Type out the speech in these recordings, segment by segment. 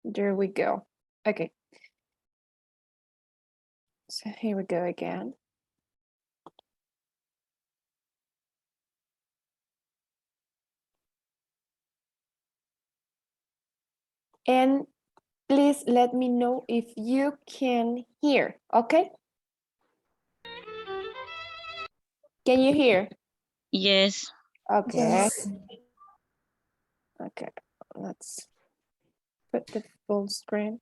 There we go. Okay. So here we go again. And please let me know if you can hear, okay? Can you hear? Yes. Okay. Yes. Okay, let's put the full screen.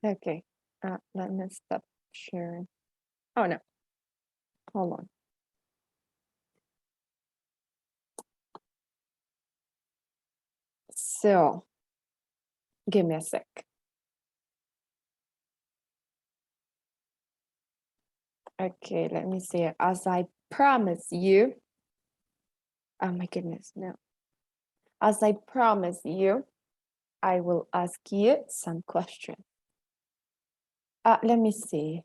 Okay, let me stop sharing. Oh no, hold on. So, give me a sec. Okay, let me see. As I promise you, oh my goodness, no. As I promise you, I will ask you some questions. Let me see.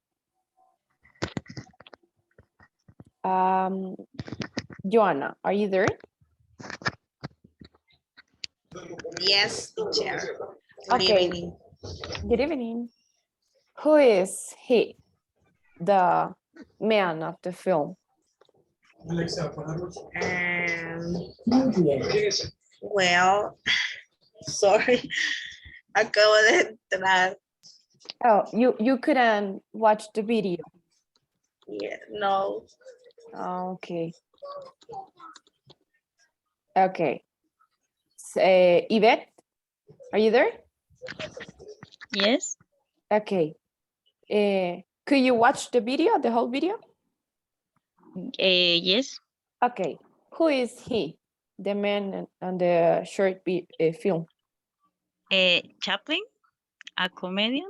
Joanna, are you there? Yes, teacher. Good Okay. evening. Good evening. Who is he? The man of the film. Well, sorry. Acabo de entrar. Oh, you couldn't watch the video. Yeah, no. Okay. Okay. Yvette, are you there? Yes. Okay. Could you watch the video, the whole video? Yes. Okay. Who is he? The man on the short film. Chaplin, a comedian.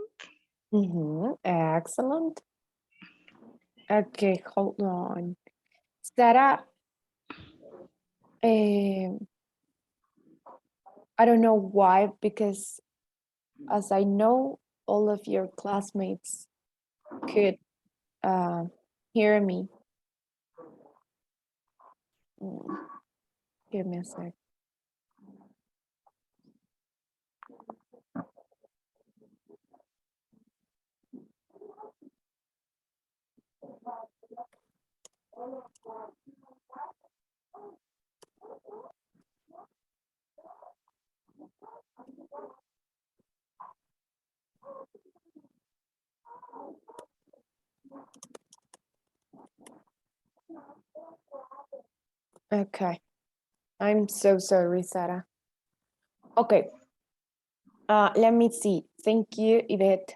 Excellent. Okay, hold on. Sarah, I don't know why, because as I know, all of your classmates could hear me. Give me a sec. Okay. I'm so sorry, Sarah. Okay. Let me see. Thank you, Yvette.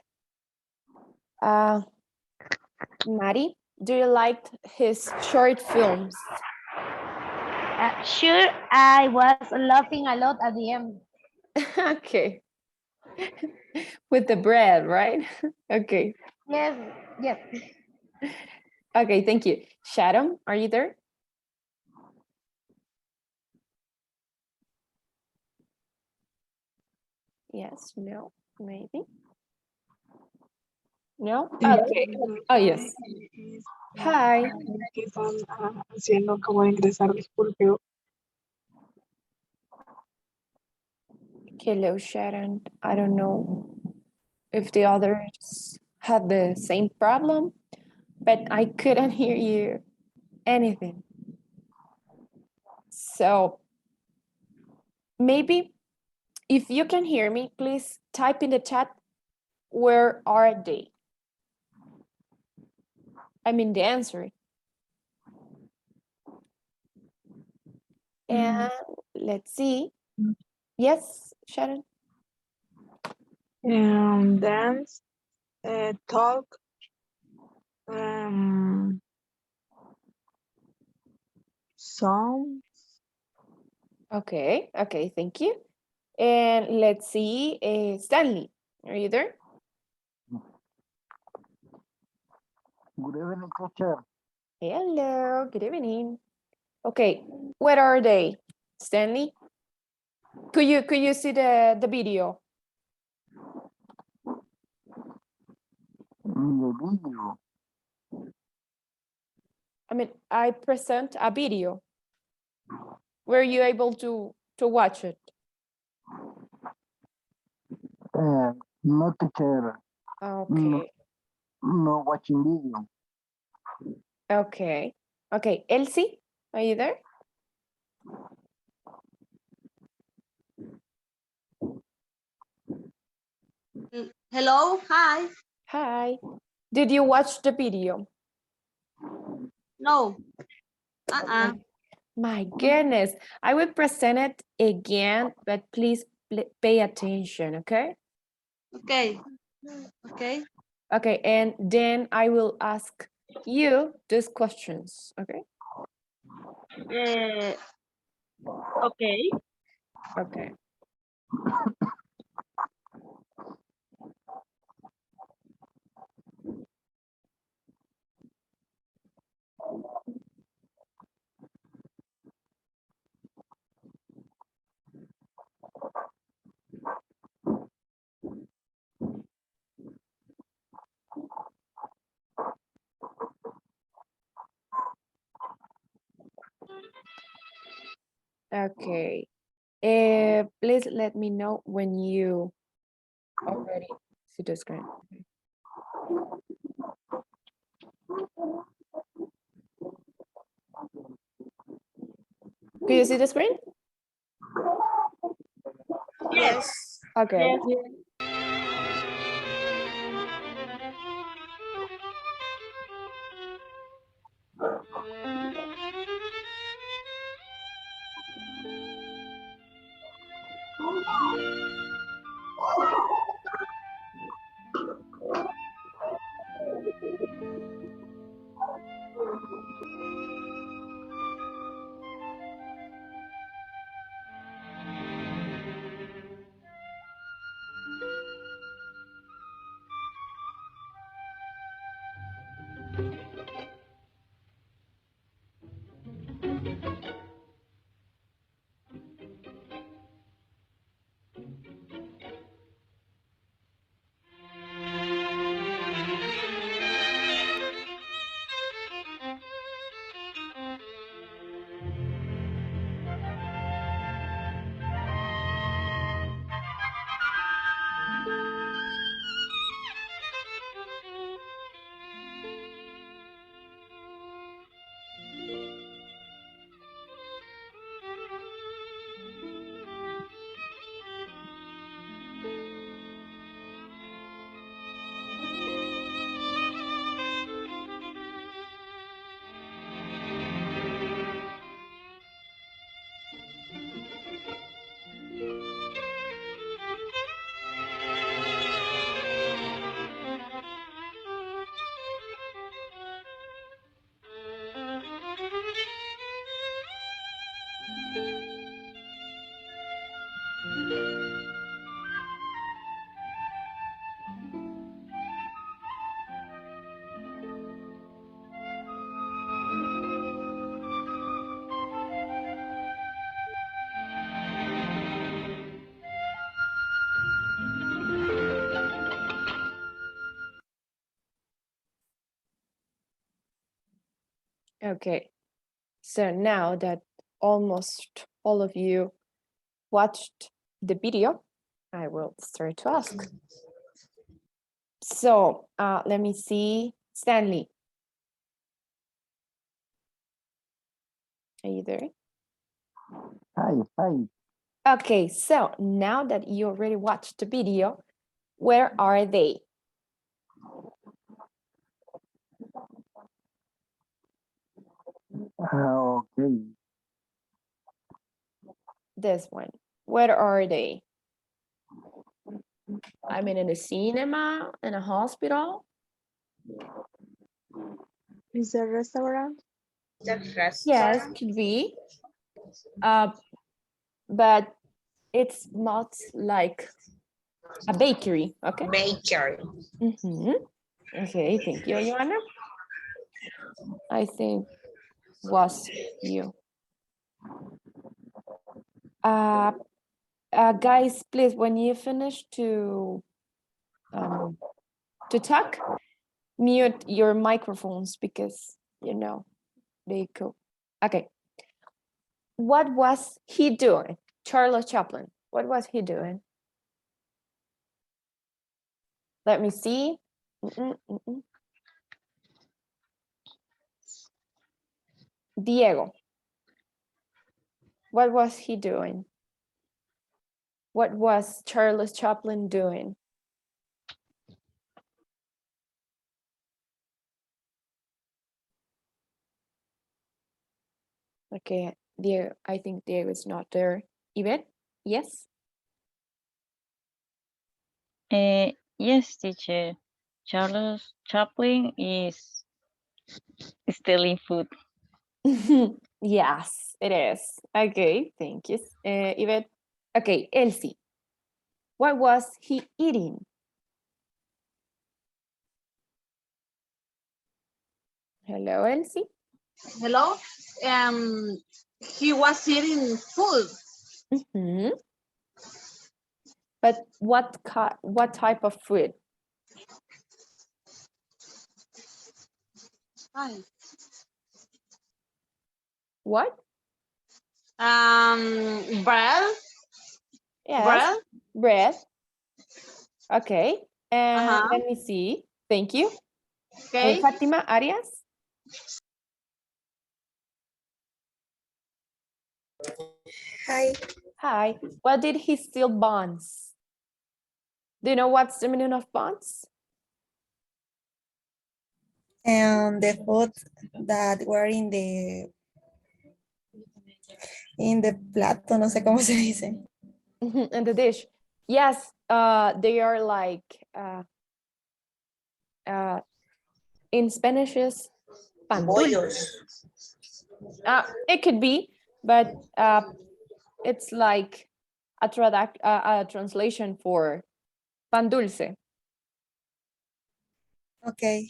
Maddie, do you like his short films? Sure, I was laughing a lot at the end. Okay. With the bread, right? Okay. Yes, yes. Okay, thank you. Shadow, are you there? Yes, no, maybe. No? Okay. Oh, yes. Hi. ¿Qué están haciendo? Acabo de ingresar, disculpe. Hello, Sharon. I don't know if the others had the same problem, but I couldn't hear you anything. So maybe if you can hear me, please type in the chat, where are they? I mean the answer. And let's see. Yes, Sharon. Dance, talk, song. Okay, okay, thank you. And let's see, Stanley, are you there? Good evening, teacher. Hello, good evening. Okay, where are they, Stanley? Could you see the video? The video. I mean, I present a video. Were you able to watch it? No, teacher. Okay, No watching video. okay, okay. Elsie, are you there? Hello, hi. Hi. Did you watch the video? No. My goodness, I will present it again, but please pay attention, okay? Okay. Okay. Okay, and then I will ask you these questions, okay? Okay. Okay. Okay. Please let me know when you already see the screen. Can you see the screen? Yes. Okay. Okay. So now that almost all of you watched the video, I will start to ask. So let me see. Stanley. Are you there? Hi. Okay, so now that you already watched the video, where are they? Okay. This one. Where are they? I mean, in a cinema, in a hospital? Is the restaurant? Yes, could be. But it's not like a bakery, okay? Bakery. Okay, thank you, Joanna. I think was you. Guys, please, when you finish to talk, mute your microphones because, you know, they go. Okay. What was he doing? Charles Chaplin. What was he doing? Let me see. Diego. What was he doing? What was Charles Chaplin doing? Okay, Diego, I think Diego is not there. Yvette, yes? Yes, teacher. Charles Chaplin is stealing food. Yes, it is. Okay, thank you. Yvette. Okay, Elsie. What was he eating? Hello, Elsie. Hello. He was eating food. But what type of food? Hi. What? Bread. Yes, bread. Okay, and Uh-huh. let me see. Thank you. Okay. Fatima Arias. Hi. Hi. What did he steal bonds? Do you know what's the meaning of bonds? And the food that were in the plato, no sé cómo se dice. And the dish. Yes, they are like in Spanish is pan dulce. It could be, but it's like a translation for pan dulce. Okay.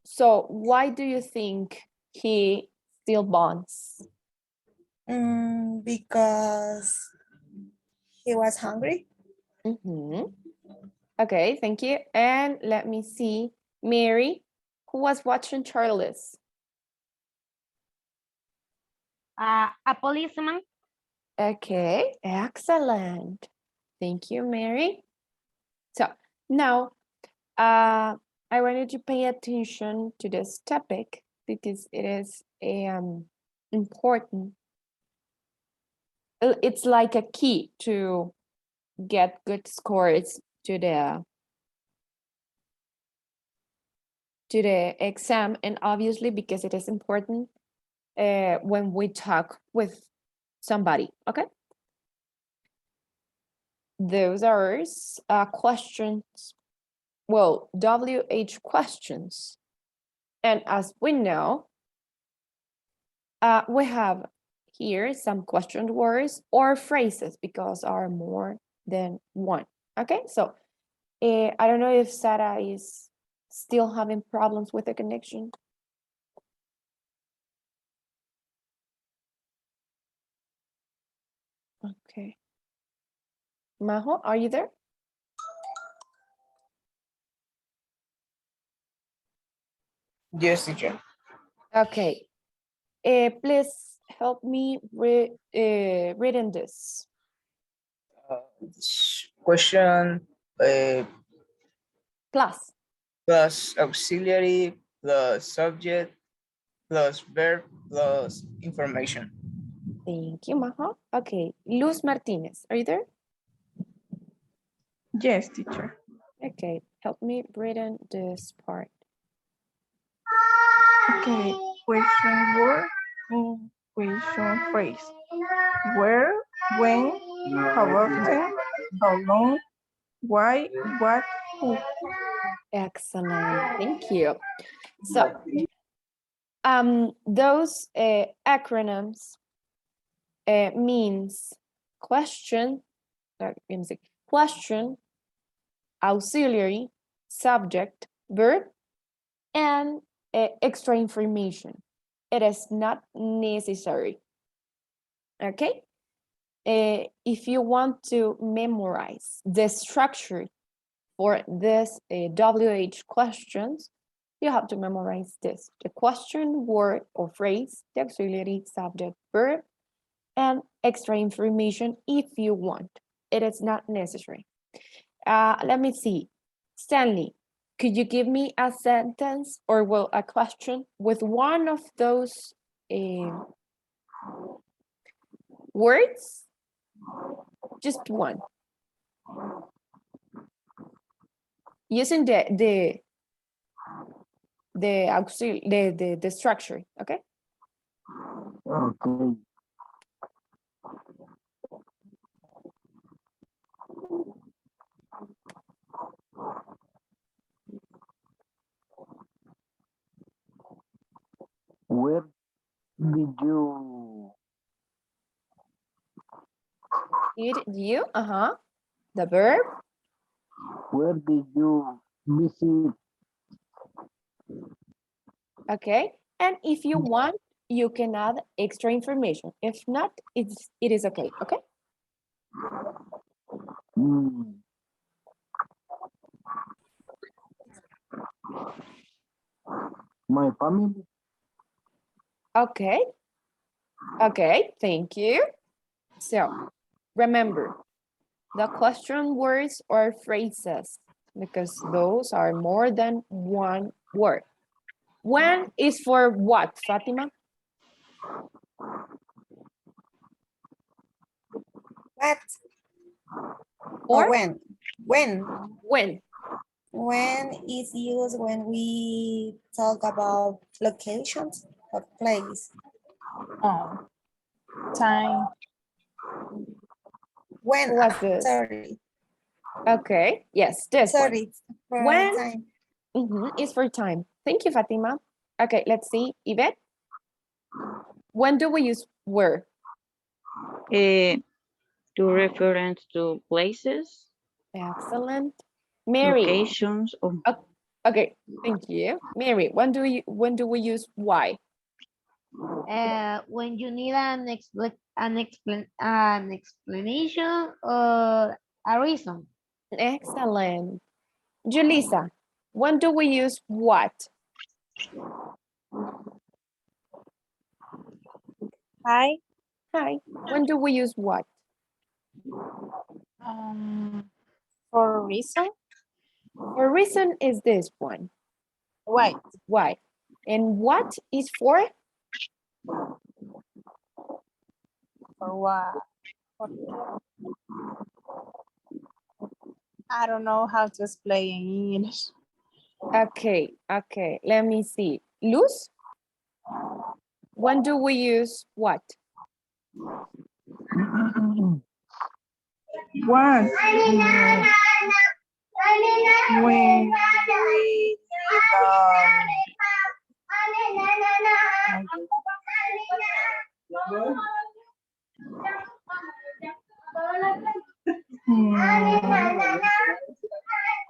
So why do you think he steal bonds? Because he was hungry. Okay, thank you. And let me see, Mary, who was watching Charles? A policeman. Okay, excellent. Thank you, Mary. So now, I wanted to pay attention to this topic because it is important. It's like a key to get good scores to the exam, and obviously because it is important when we talk with somebody, okay? Those are questions, well, WH questions. And as we know, we have here some question words or phrases because are more than one, okay? So I don't know if Sarah is still having problems with the connection. Okay. Majo, are you there? Yes, teacher. Okay. Please help me reading this. Question Plus. plus auxiliary plus subject plus verb plus information. Thank you, Maha. Okay. Luz Martinez, are you there? Yes, teacher. Okay. Help me reading this part. Okay, question word in question phrase. Where, when, how often, how long, why, what, who. Excellent. Thank you. So, those acronyms means question, question, auxiliary, subject, verb, and extra information. It is not necessary. Okay? If you want to memorize the structure for this WH questions, you have to memorize this: the question, word or phrase, the auxiliary, subject, verb, and extra information if you want. It is not necessary. Let me see. Stanley, could you give me a sentence or well a question with one of those words? Just one. Using the auxiliary, the structure, okay? Okay. Where did you Did you? The verb. where did you visit? Okay. And if you want, you can add extra information. If not, it is okay. Okay. Mm, my family. Okay. Okay. Thank you. So remember the question words or phrases because those are more than one word. When is for what, Fatima? What? Or Or when? When? when? When is used when we talk about locations or place? Time. When? What's this? Sorry. Okay. Yes, this one. Sorry. For When time. is for time. Thank you, Fatima. Okay, let's see. Yvette, when do we use where? To reference to places, Excellent. Mary. locations, or Okay, thank you. Mary, when do we use why? When you need an explanation or a reason. Excellent. Julissa, when do we use what? Hi. Hi. When do we use what? For a reason. For reason is this one. Why? Why? And what is for? For what? I don't know how to explain in English. Okay, let me see. Luz, when do we use what? What? When we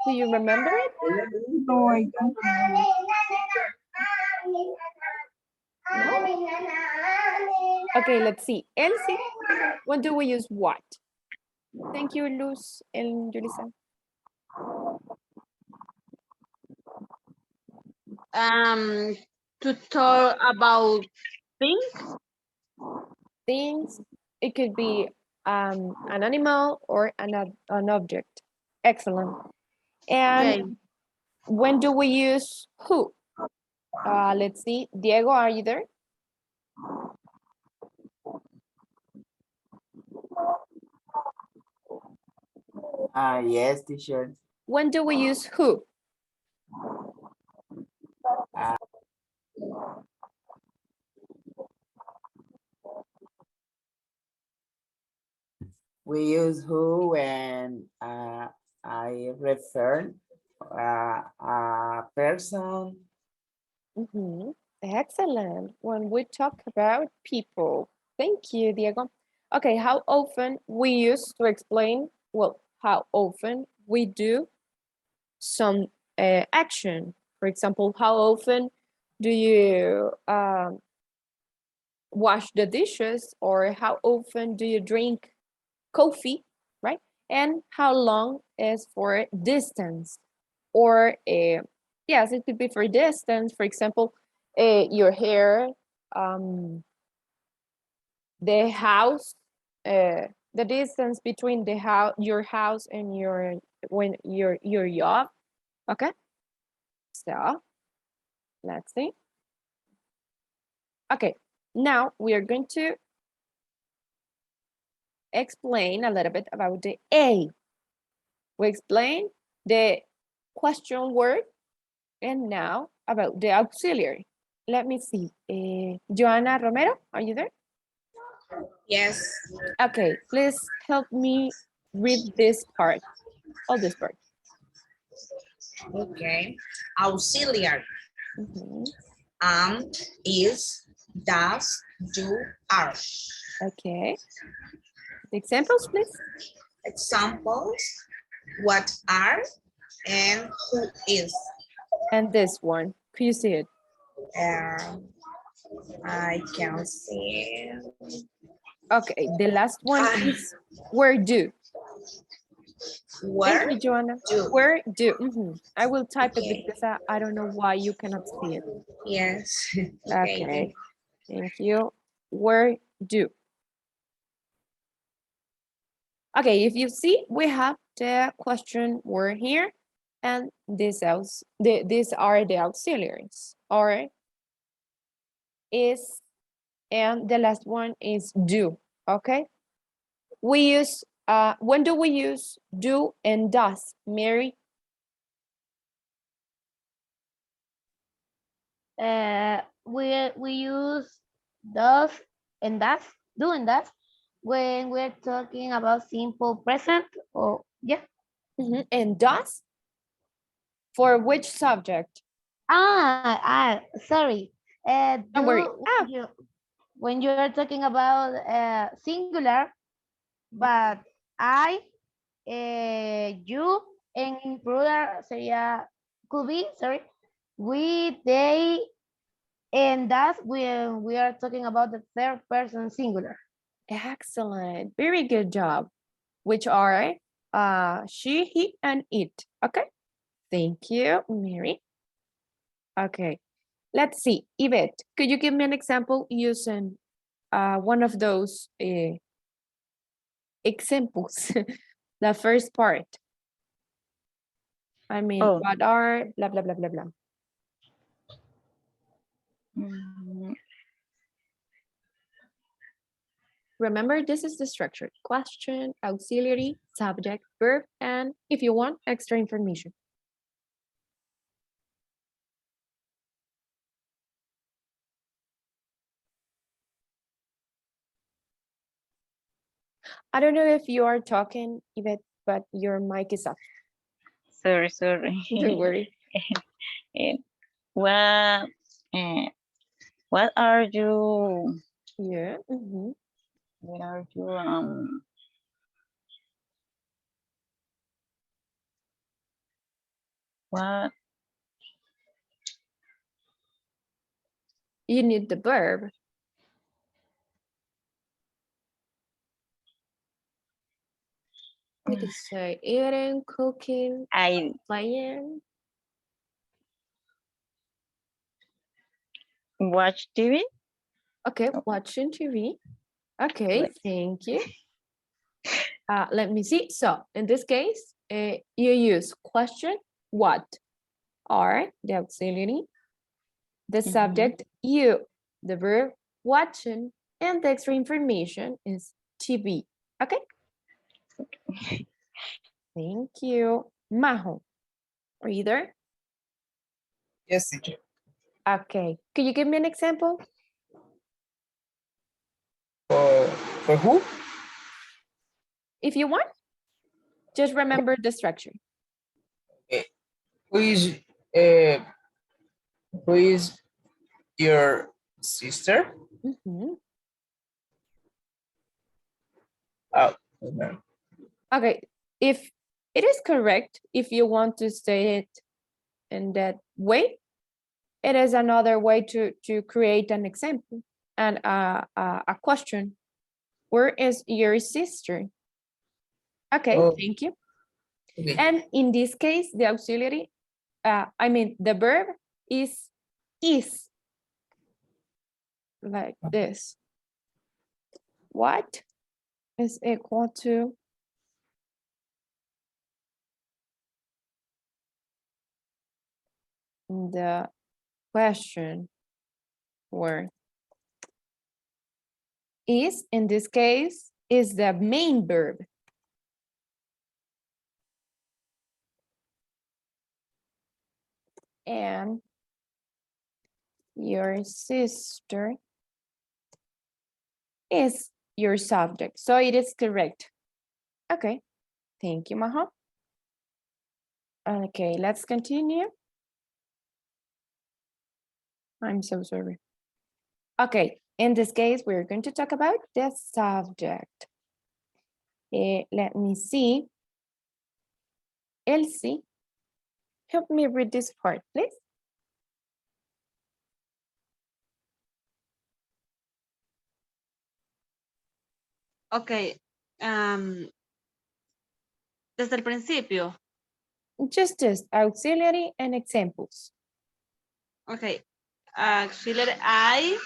Do you remember it? no, I don't know. No? Okay, let's see. Elsie, when do we use what? Thank you, Luz and Julissa. To talk about things. Things. It could be an animal or an object. Excellent. And Okay. when do we use who? Let's see. Diego, are you there? Yes, teacher. When do we use who? We use who when I refer a person. Mhm. Excellent. When we talk about people. Thank you, Diego. Okay, how often we use to explain, well, how often we do some action. For example, how often do you wash the dishes, or how often do you drink coffee, right? And how long is for distance, or yes, it could be for distance. For example, your hair, the house, the distance between the house, your house, and your job. Okay, so let's see. Okay, now we are going to explain a little bit about the A. We explain the question word, and now about the auxiliary. Let me see. Joanna Romero, are you there? Yes. Okay, please help me read this part, all this part. Okay. Auxiliary. Mhm. Is, does, do, are. Okay. The examples, please. Examples, what are and who is. And this one, could you see it? I can see. Okay, the last one Ah. is where do. Thank Where you, Joanna. do. Where do. I will type it Okay. because I don't know why you cannot see it. Yes. Okay. Okay, thank you. Where do. Okay, if you see, we have the question word here, and these are the auxiliaries, or is, and the last one is do. Okay, we use, when do we use do and does, Mary? We use does and does, do and does, when we're talking about simple present, or yeah. And does for which subject? Sorry. Don't worry. When you're talking about singular, but I, you, and in plural sería, could be, sorry, we, they, and that's when we are talking about the third person singular. Excellent, very good job. Which are she, he, and it. Okay, thank you, Mary. Okay, let's see. Yvette, could you give me an example using one of those examples? The first part. I mean, Oh. what are blah, blah, blah, blah, blah. Mm, Remember, this is the structure: question, auxiliary, subject, verb, and if you want extra information. I don't know if you are talking, Yvette, but your mic is up. sorry. Don't worry. Eh, What, eh, what are you? Yeah. What are you? What? You need the verb. You could say eating, cooking, I playing. Watch TV. Okay, watching TV. Okay, Right. thank you. Let me see. So in this case, you use question, what are the auxiliary, the subject, you, the verb, watching, and the extra information is TV. Okay? Thank you. Majo, are you there? Yes, teacher. Okay. Could you give me an example? For who? If you want, just remember the structure. Who is uh, who is your sister? Mhm. Oh, no. Okay, if it is correct, if you want to say it in that way, it is another way to create an example and a question. Where is your sister? Okay, Oh, thank you. okay. And in this case, the auxiliary, I mean, the verb is like this. What is equal to the question word? Is, in this case, is the main verb. And your sister is your subject. So it is correct. Okay, thank you, Maha. Okay, let's continue. I'm so sorry. Okay, in this case, we're going to talk about the subject. Let me see. Elsie, help me read this part, please. Ok. Desde el principio. Just auxiliary and examples. Ok. Auxiliary I,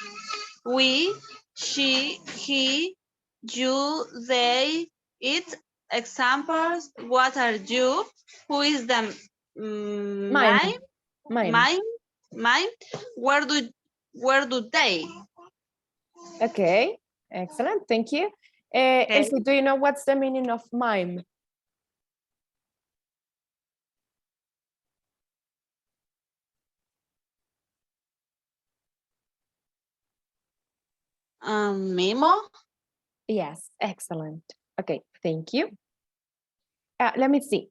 we, she, he, you, they, it. Examples. What are you? Who is the Mime. mine? Where do they? Okay, excellent, thank you. Okay. Elsie, do you know what's the meaning of mime? Memo. Yes, excellent. Okay, thank you. Let me see.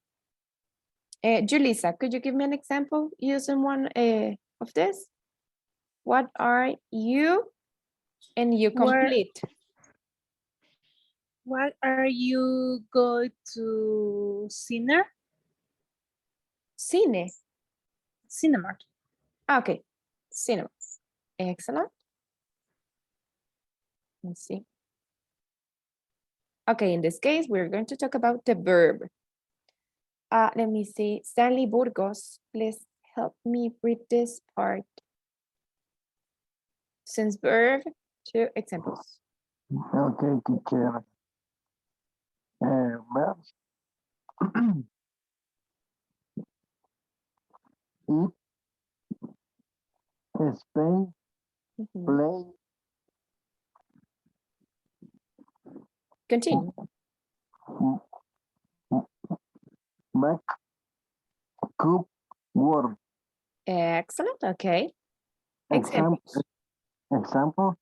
Julissa, could you give me an example using one of this? What are you? And you complete. What are you going to cinema? Cine. Cinema. Okay, cinema. Excellent. Let's see. Okay, in this case, we're going to talk about the verb. Let me see. Stanley Burgos, please help me read this part. Since verb to examples. Okay, teacher. Verbs. Eat, spend, Mhm. play, Continue. m- m- make, cook, work. Excellent. Okay. Example, Examples. example.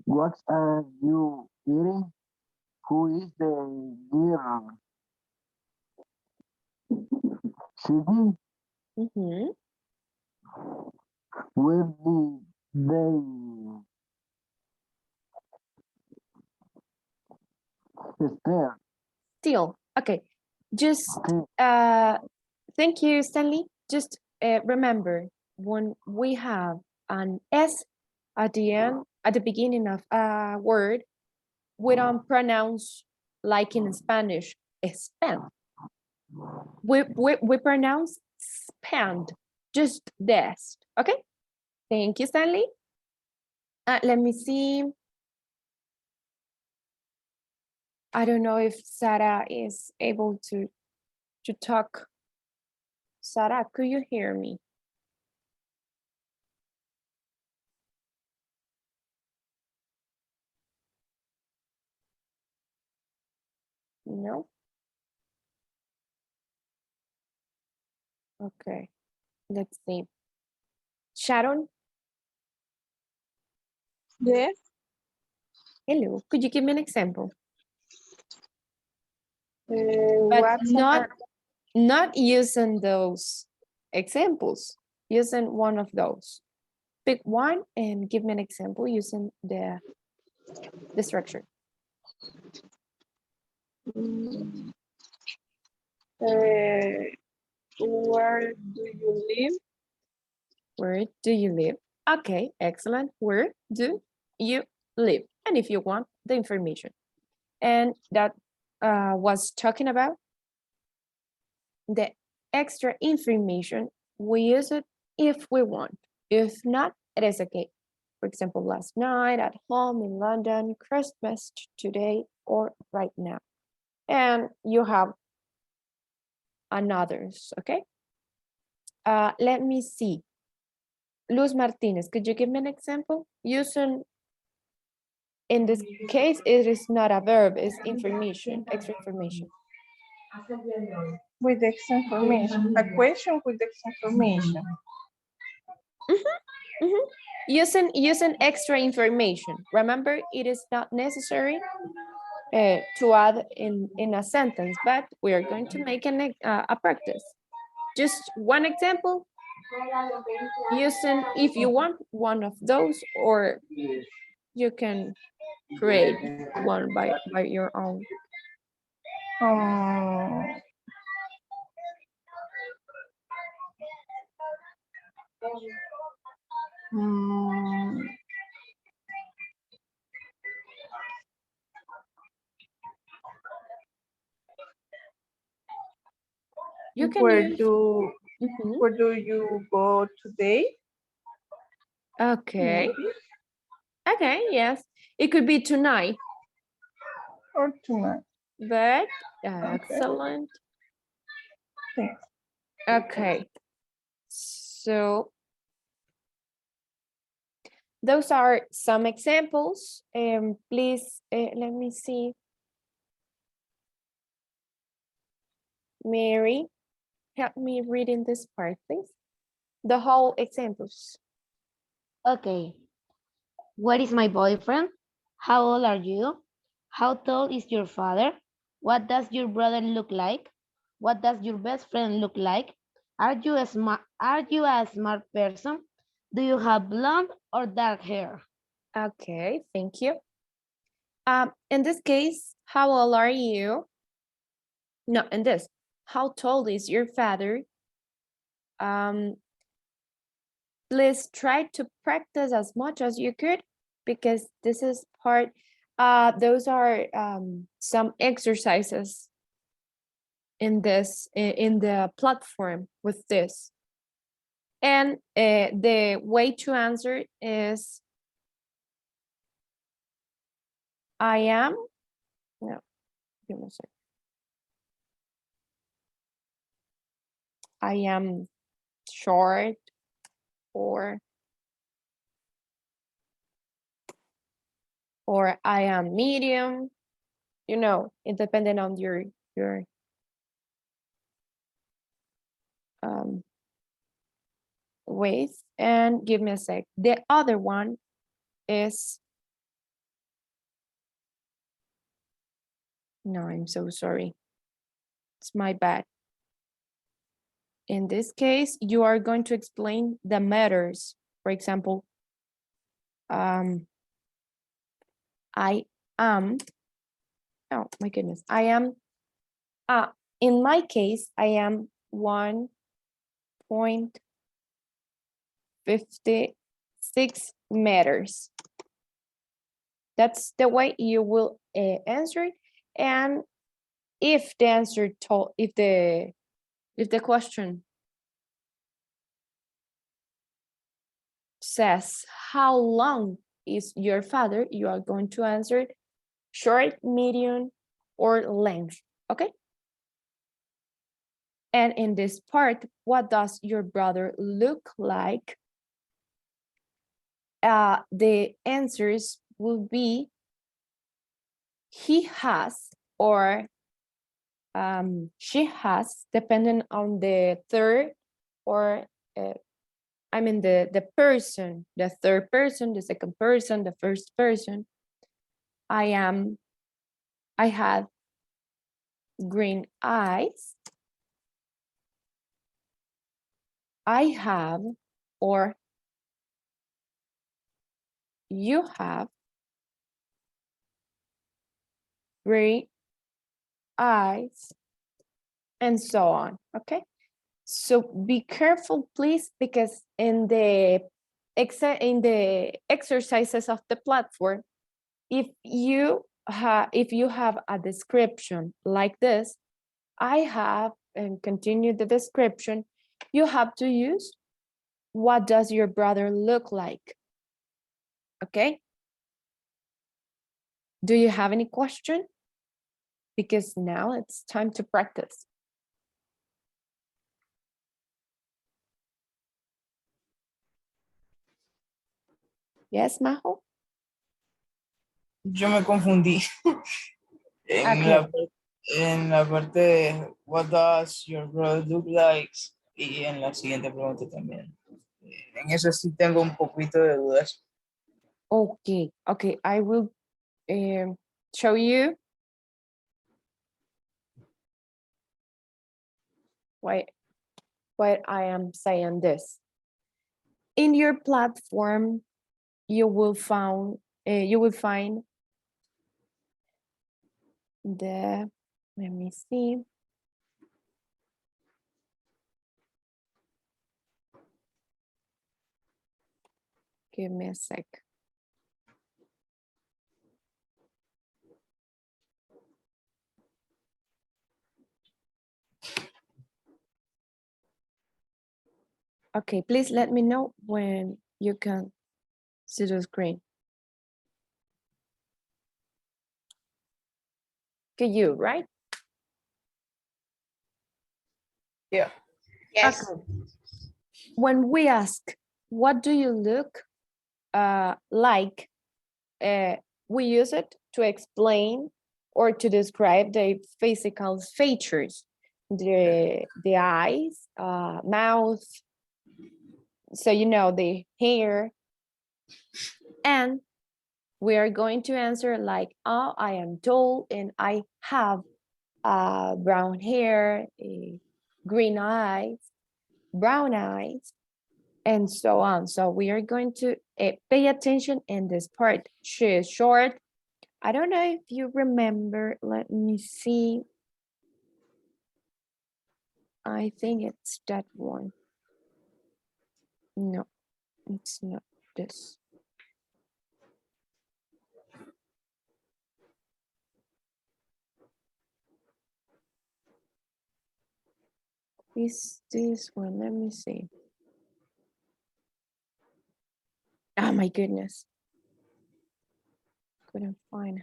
What are you eating? Who is the girl? Sitting? Mhm. Where did they stay? Still. Okay. Just Stay. thank you, Stanley. Just remember when we have an S at the end, at the beginning of a word, we don't pronounce like in Spanish, spend. We pronounce spend, just this, okay? Thank you, Stanley. Let me see. I don't know if Sarah is able to talk. Sarah, could you hear me? No? Okay, let's see. Sharon? Yes. Hello, could you give me an example? But What's not using those examples, using one of those. Pick one and give me an example using the structure. where do you live? Where do you live? Okay, excellent. Where do you live? And if you want the information. And that was talking about the extra information. We use it if we want. If not, it is okay. For example, last night, at home, in London, Christmas, today, or right now. And you have another's, okay? Let me see. Luz Martinez, could you give me an example? Using, in this case, it is not a verb, it's information, extra information. With extra information. A question with extra information. Using extra information. Remember, it is not necessary to add in a sentence, but we are going to make a practice. Just one example, using, if you want, one of those, or you can create one by your own. You can Where use, do where do you go today? okay. Maybe. Okay, yes. It could be tonight. Or tonight. But excellent. Thanks. Okay. So those are some examples. Please, let me see. Mary, help me reading this part, please. The whole examples. Okay. Where is my boyfriend? How old are you? How tall is your father? What does your brother look like? What does your best friend look like? Are you a smart person? Do you have blonde or dark hair? Okay, thank you. In this case, how old are you? No, in this, how tall is your father? Please try to practice as much as you could, because this is part, those are some exercises in this, in the platform with this. And the way to answer is, I am, no, give me a sec. I am short, or I am medium, you know, it depending on your ways. And give me a sec. The other one is, no, I'm so sorry. It's my bad. In this case, you are going to explain the matters. For example, I am, oh my goodness, I am, in my case, I am 1.56 meters. That's the way you will answer it. And if the answer told, if the question says, how long is your father? You are going to answer short, medium, or length, okay? And in this part, what does your brother look like? The answers will be he has or she has, depending on the third or the person, the third person, the second person, the first person. I have green eyes. I have, or you have green eyes, and so on, okay? So be careful, please, because in the exercises of the platform, if you have a description like this, I have, and continue the description, you have to use what does your brother look like? Okay. Do you have any question? Because now it's time to practice. Yes, Majo? Yo me confundí en Okay. la parte de what does your brother look like y en la siguiente pregunta también. En eso sí tengo un poquito de dudas. Okay. Okay. I will show you why I am saying this. In your platform, you will find the, let me see. Give me a sec. Okay, please let me know when you can see the screen. Okay, you, right? Yeah. Yes. Okay. When we ask, what do you look like? We use it to explain or to describe the physical features, the eyes, mouth, so you know, the hair. And we are going to answer like, oh, I am tall and I have brown hair, green eyes, brown eyes, and so on. So we are going to pay attention in this part. She is short. I don't know if you remember, let me see. I think it's that one. No, it's not this. Is this one? Let me see. Oh my goodness. Couldn't find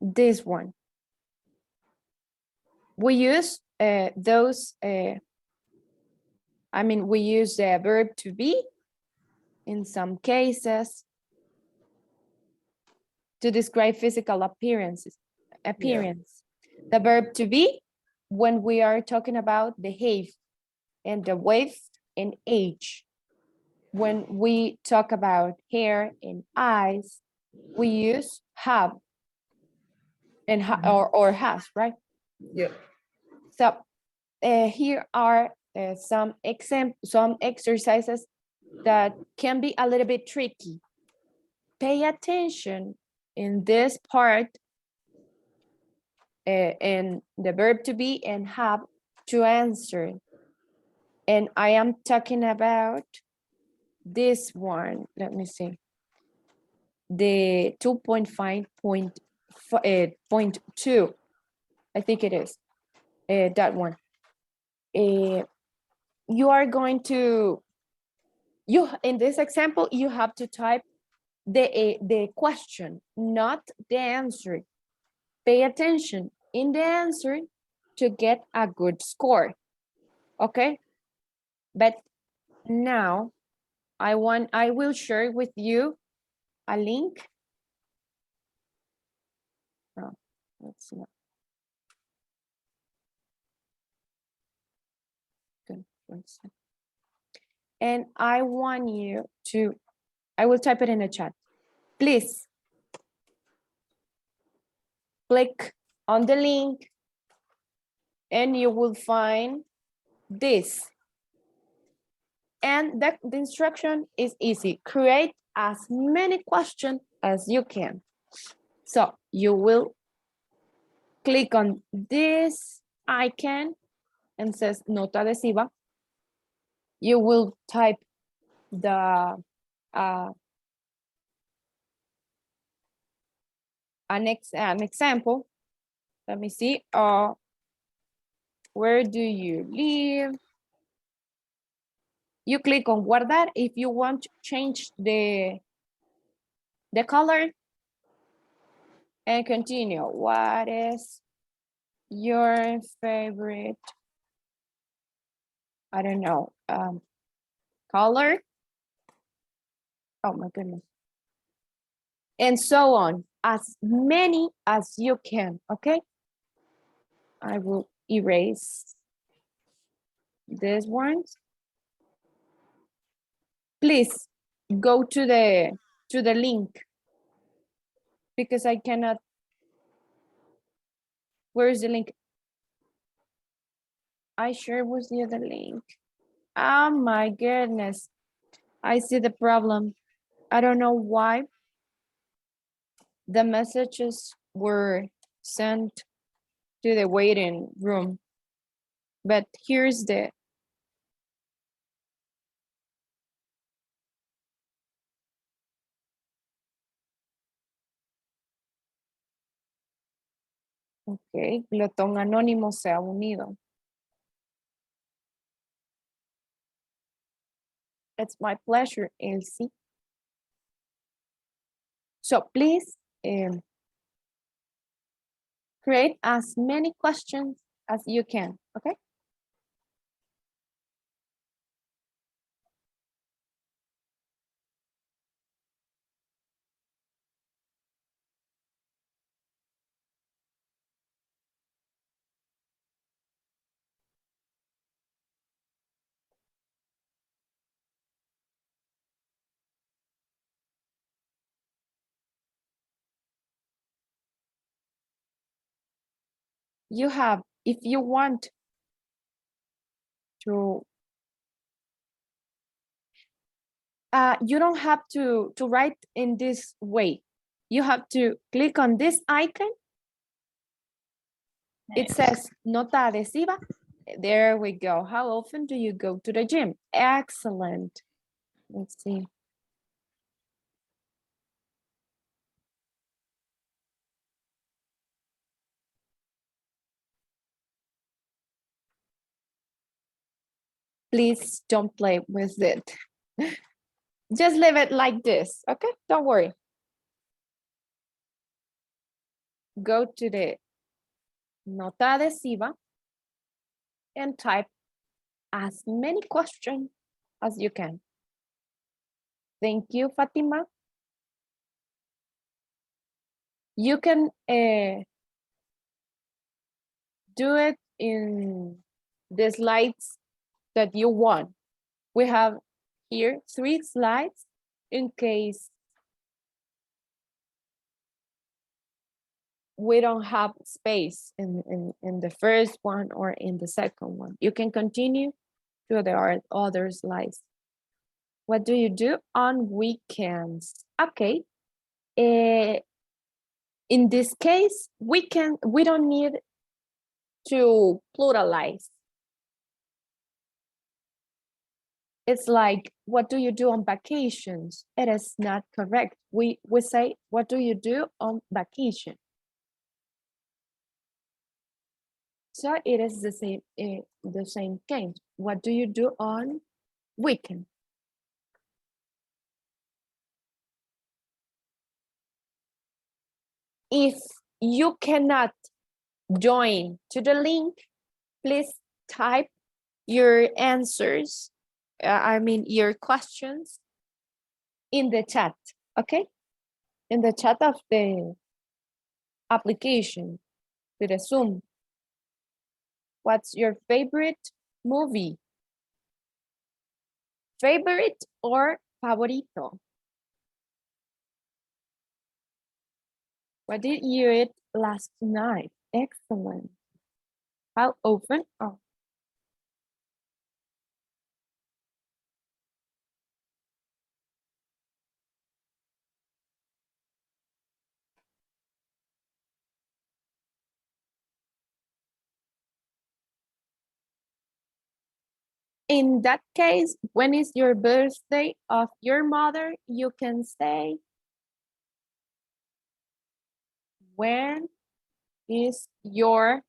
this one. We use those, we use the verb to be in some cases to describe physical appearance. Yeah. The verb to be when we are talking about the height and the width and age. When we talk about hair and eyes, we use have and or has, right? Yeah. So here are some exercises that can be a little bit tricky. Pay attention in this part and the verb to be and have to answer. And I am talking about this one. Let me see. The 2.5.2. I think it is that one. you are going to, in this example, you have to type the question, not the answer. Pay attention in the answer to get a good score. Okay? But now I will share with you a link. Oh, that's not good. And I want you to, I will type it in the chat. Please click on the link and you will find this. And the instruction is easy. Create as many questions as you can. So you will click on this icon and says nota adhesiva. You will type the an example. Let me see. Where do you live? You click on guardar if you want to change the color and continue. What is your favorite, I don't know, color? Oh my goodness. And so on, as many as you can, okay? I will erase these ones. Please go to the link because I cannot. Where is the link? I share with you the link. Oh my goodness. I see the problem. I don't know why the messages were sent to the waiting room. But here's the, ok, glotón anónimo se ha unido. It's my pleasure, Elsie. So please create as many questions as you can, okay? You have, if you want to, you don't have to write in this way. You have to click on this icon. It says nota adhesiva. There we go. How often do you go to the gym? Excellent. Let's see. Please don't play with it. Just leave it like this, okay? Don't worry. Go to the nota adhesiva and type as many questions as you can. Thank you, Fatima. You can do it in the slides that you want. We have here 3 slides in case we don't have space in the first one or in the second one. You can continue to the other slides. What do you do on weekends? Okay. In this case, we don't need to pluralize. It's like, what do you do on vacations? It is not correct. We say, what do you do on vacation? So it is the same case. What do you do on weekend? If you cannot join to the link, please type your answers, I mean your questions in the chat, okay? In the chat of the application, to the Zoom. What's your favorite movie? Favorite or favorito? What did you eat last night? Excellent. How often? Oh, in that case, when is your birthday of your mother? You can say, when is your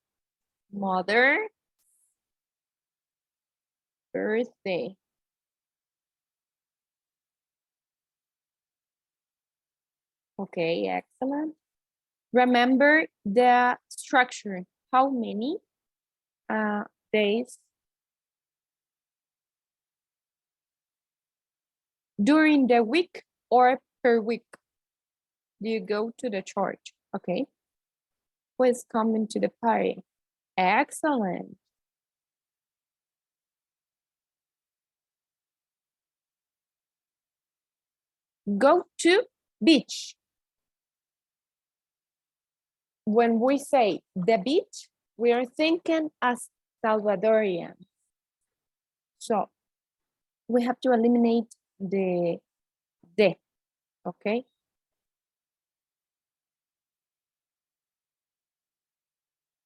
mother birthday? Okay, excellent. Remember the structure. How many days during the week or per week do you go to the church? Okay. Who is coming to the party? Excellent. Go to beach. When we say the beach, we are thinking as Salvadorian. So we have to eliminate the de, okay?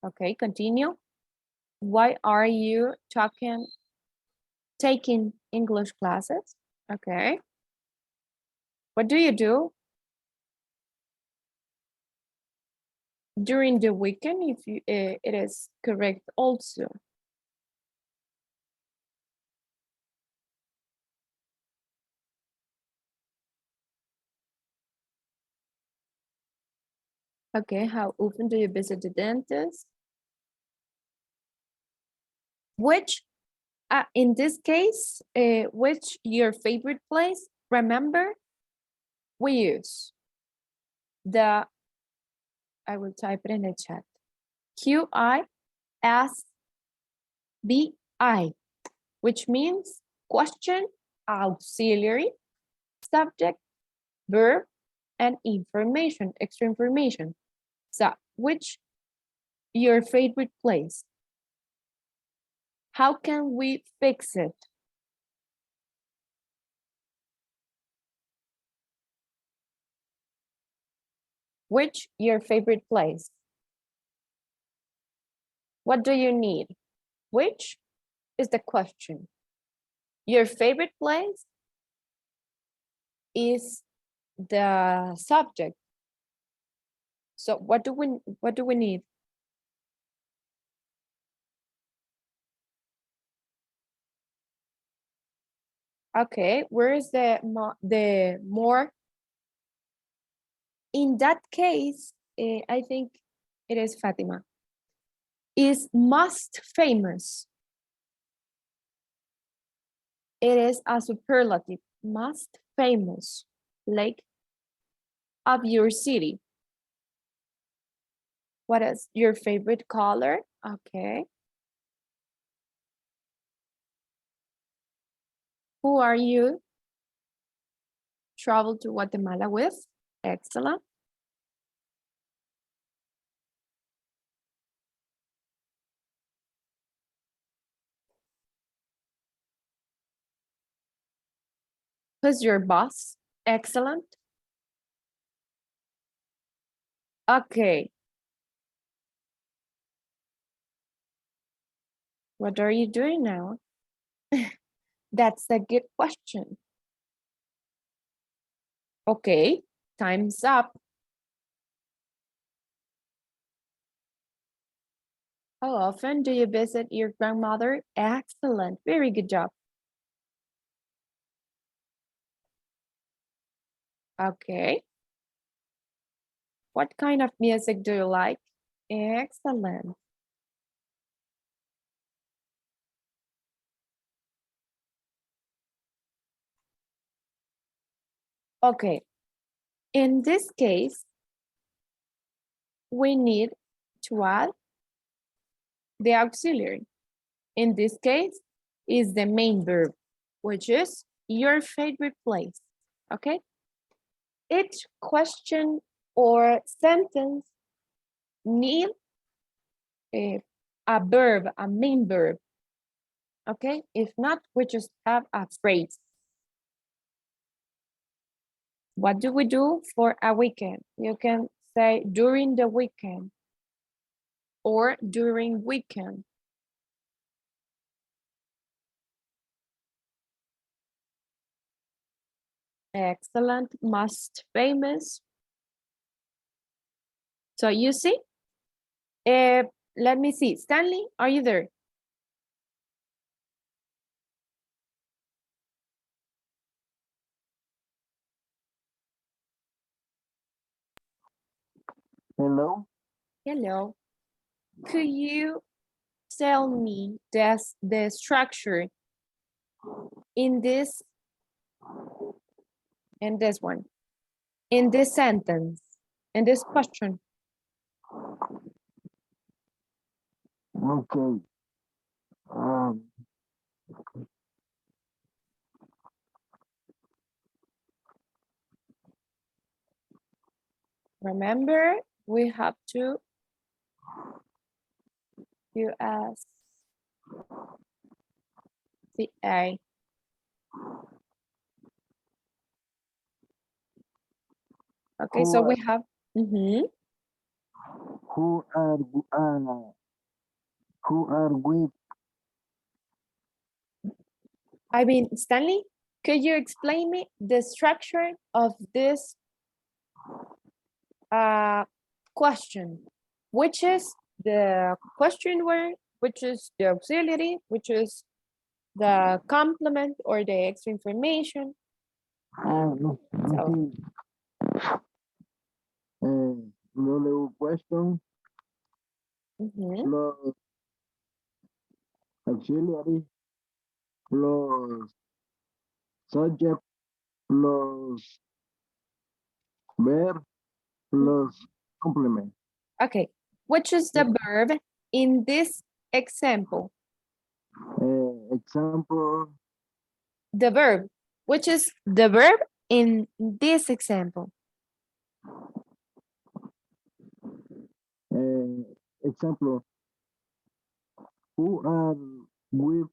Okay, continue. Why are you taking English classes? Okay. What do you do during the weekend? If you, it is correct also. Okay, how often do you visit the dentist? Which, in this case, which your favorite place? Remember, we use the, I will type it in the chat, QISBI, which means question, auxiliary, subject, verb, and information, extra information. So, which your favorite place? How can we fix it? Which your favorite place? What do you need? Which is the question. Your favorite place is the subject. So what do we need? Okay, where is the more? In that case, I think it is Fatima. Is most famous. It is a superlative, most famous lake of your city. What is your favorite color? Okay. Who are you travel to Guatemala with? Excellent. Who's your boss? Excellent. Okay. What are you doing now? That's a good question. Okay, time's up. How often do you visit your grandmother? Excellent. Very good job. Okay. What kind of music do you like? Excellent. Okay. In this case, we need to add the auxiliary. In this case, is the main verb, which is your favorite place. Okay? Each question or sentence need a verb, a main verb. Okay? If not, we just have a phrase. What do we do for a weekend? You can say during the weekend or during weekend. Excellent, most famous. So you see, let me see. Stanley, are you there? Hello? Hello. Could you tell me the structure in this one, in this sentence, in this question? Okay. Remember, we have to use the A. Okay, so we have, who are with I mean, Stanley, could you explain me the structure of this question? Which is the question word, which is the auxiliary, which is the complement or the extra information? So, no question mhm. plus auxiliary plus subject plus verb plus complement. Okay, which is the verb in this example? Example, The verb, which is the verb in this example? example, who are with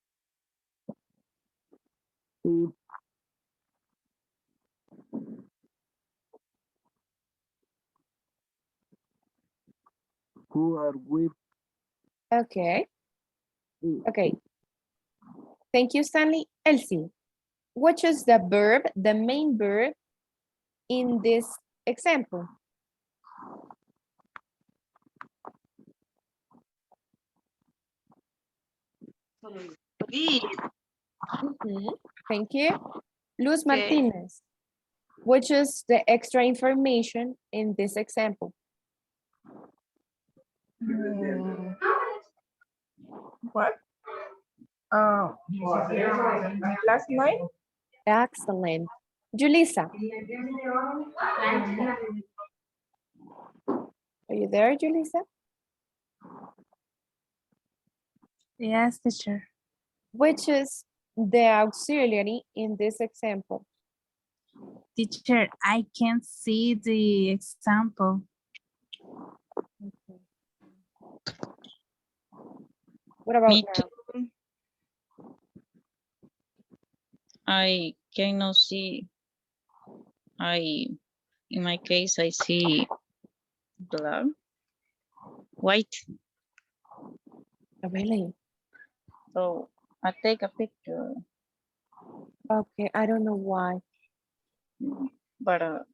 if who are with Okay, if. okay. Thank you, Stanley. Elsie, which is the verb, the main verb in this example? Read. Thank you. Luz Okay. Martinez, which is the extra information in this example? What? Last night? Excellent. Julissa, are you there, Julissa? Yes, teacher. Which is the auxiliary in this example? Teacher, I can't see the example. What about Me now? too. I cannot see. In my case, I see black, white. Oh, really? So I take a picture, Okay, I don't know why. but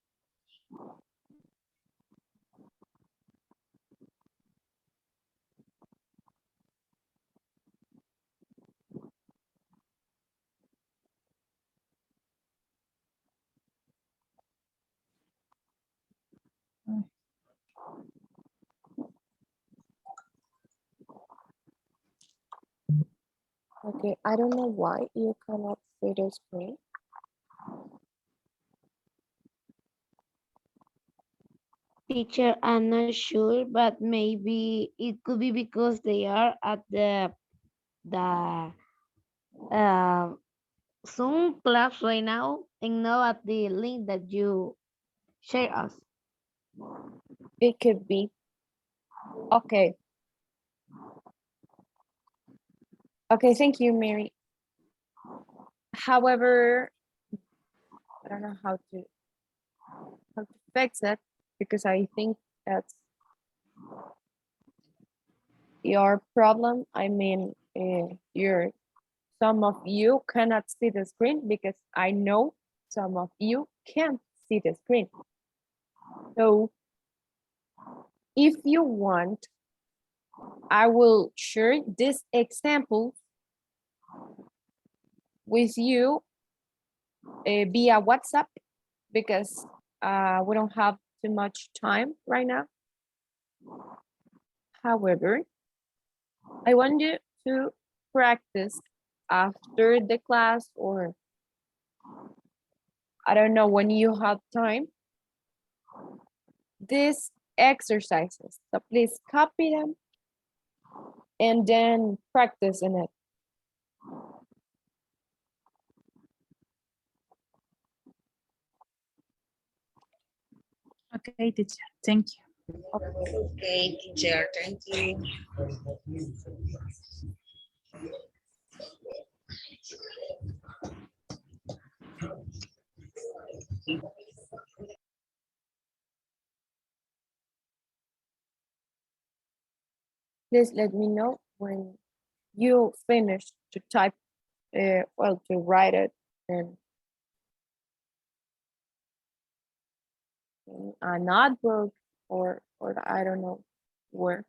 Okay, I don't know why you cannot see the screen. Teacher, I'm not sure, but maybe it could be because they are at the Zoom class right now and not at the link that you share us. It could be. Okay. Okay, thank you, Mary. However, I don't know how to fix it because I think that's your problem. I mean, some of you cannot see the screen because I know some of you can't see the screen. So if you want, I will share this example with you via WhatsApp because we don't have too much time right now. However, I want you to practice after the class, or I don't know, when you have time, these exercises. So please copy them and then practice in it. Okay, teacher. Thank you. Okay, teacher, thank you. Please let me know when you finish to type, well, to write it in a notebook or I don't know where.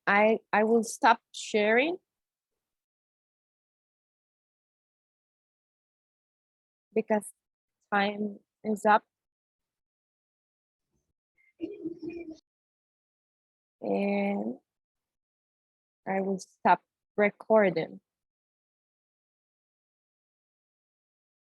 I will stop sharing because time is up. And I will stop recording.